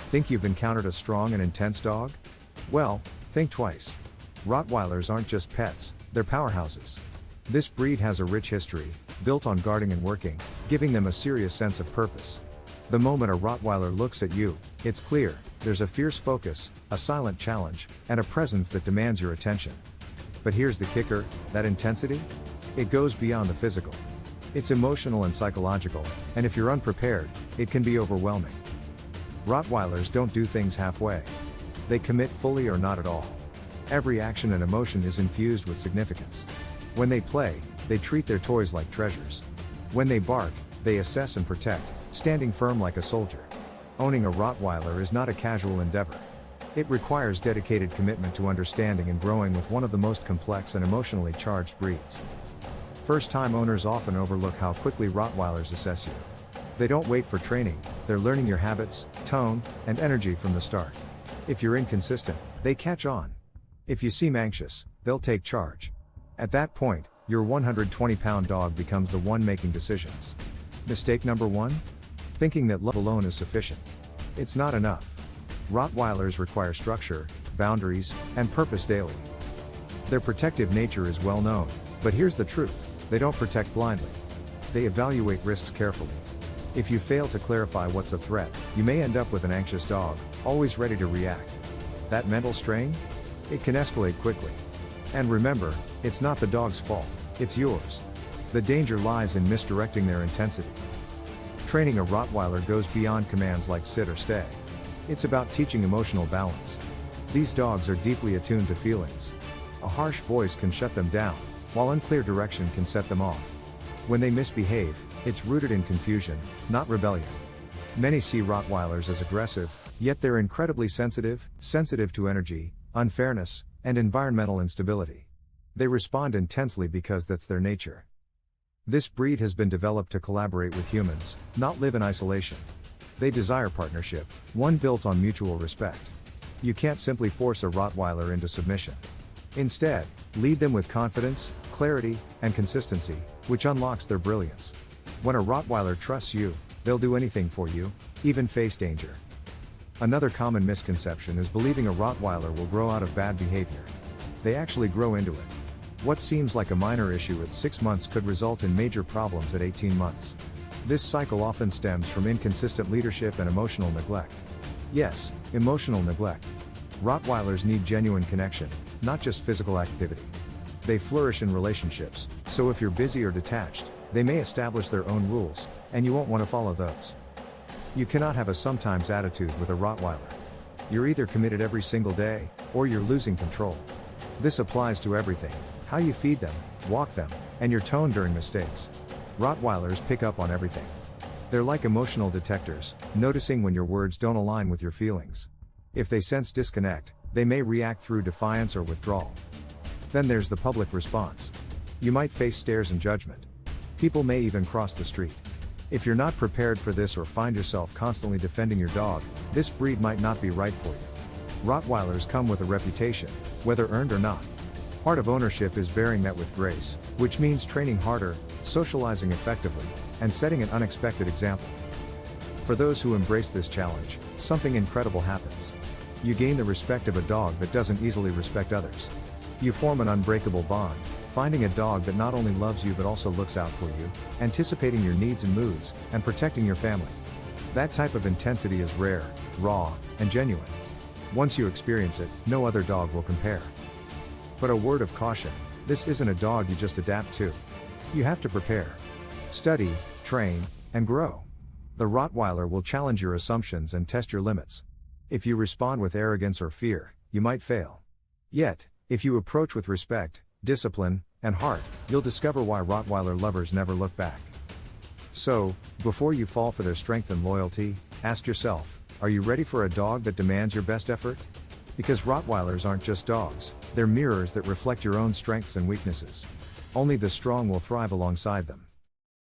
Think you've encountered a strong and intense dog? Well, think twice. Rottweilers aren't just pets, they're powerhouses. This breed has a rich history, built on guarding and working, giving them a serious sense of purpose. The moment a Rottweiler looks at you, it's clear, there's a fierce focus, a silent challenge, and a presence that demands your attention. But here's the kicker, that intensity? It goes beyond the physical. It's emotional and psychological, and if you're unprepared, it can be overwhelming. Rottweilers don't do things halfway. They commit fully or not at all. Every action and emotion is infused with significance. When they play, they treat their toys like treasures. When they bark, they assess and protect, standing firm like a soldier. Owning a Rottweiler is not a casual endeavor. It requires dedicated commitment to understanding and growing with one of the most complex and emotionally charged breeds. First-time owners often overlook how quickly Rottweilers assess you. They don't wait for training, they're learning your habits, tone, and energy from the start. If you're inconsistent, they catch on. If you seem anxious, they'll take charge. At that point, your 120-pound dog becomes the one making decisions. Mistake number 1? Thinking that love alone is sufficient. It's not enough. Rottweilers require structure, boundaries, and purpose daily. Their protective nature is well known, but here's the truth, they don't protect blindly. They evaluate risks carefully. If you fail to clarify what's a threat, you may end up with an anxious dog, always ready to react. That mental strain? It can escalate quickly. And remember, it's not the dog's fault, it's yours. The danger lies in misdirecting their intensity. Training a Rottweiler goes beyond commands like sit or stay. It's about teaching emotional balance. These dogs are deeply attuned to feelings. A harsh voice can shut them down, while unclear direction can set them off. When they misbehave, it's rooted in confusion, not rebellion. Many see Rottweilers as aggressive, yet they're incredibly sensitive to energy, unfairness, and environmental instability. They respond intensely because that's their nature. This breed has been developed to collaborate with humans, not live in isolation. They desire partnership, one built on mutual respect. You can't simply force a Rottweiler into submission. Instead, lead them with confidence, clarity, and consistency, which unlocks their brilliance. When a Rottweiler trusts you, they'll do anything for you, even face danger. Another common misconception is believing a Rottweiler will grow out of bad behavior. They actually grow into it. What seems like a minor issue at 6 months could result in major problems at 18 months. This cycle often stems from inconsistent leadership and emotional neglect. Yes, emotional neglect. Rottweilers need genuine connection, not just physical activity. They flourish in relationships, so if you're busy or detached, they may establish their own rules, and you won't want to follow those. You cannot have a sometimes attitude with a Rottweiler. You're either committed every single day, or you're losing control. This applies to everything: how you feed them, walk them, and your tone during mistakes. Rottweilers pick up on everything. They're like emotional detectors, noticing when your words don't align with your feelings. If they sense disconnect, they may react through defiance or withdrawal. Then there's the public response. You might face stares and judgment. People may even cross the street. If you're not prepared for this or find yourself constantly defending your dog, this breed might not be right for you. Rottweilers come with a reputation, whether earned or not. Part of ownership is bearing that with grace, which means training harder, socializing effectively, and setting an unexpected example. For those who embrace this challenge, something incredible happens. You gain the respect of a dog that doesn't easily respect others. You form an unbreakable bond, finding a dog that not only loves you but also looks out for you, anticipating your needs and moods, and protecting your family. That type of intensity is rare, raw, and genuine. Once you experience it, no other dog will compare. But a word of caution, this isn't a dog you just adapt to. You have to prepare, study, train, and grow. The Rottweiler will challenge your assumptions and test your limits. If you respond with arrogance or fear, you might fail. Yet, if you approach with respect, discipline, and heart, you'll discover why Rottweiler lovers never look back. So, before you fall for their strength and loyalty, ask yourself, are you ready for a dog that demands your best effort? Because Rottweilers aren't just dogs, they're mirrors that reflect your own strengths and weaknesses. Only the strong will thrive alongside them.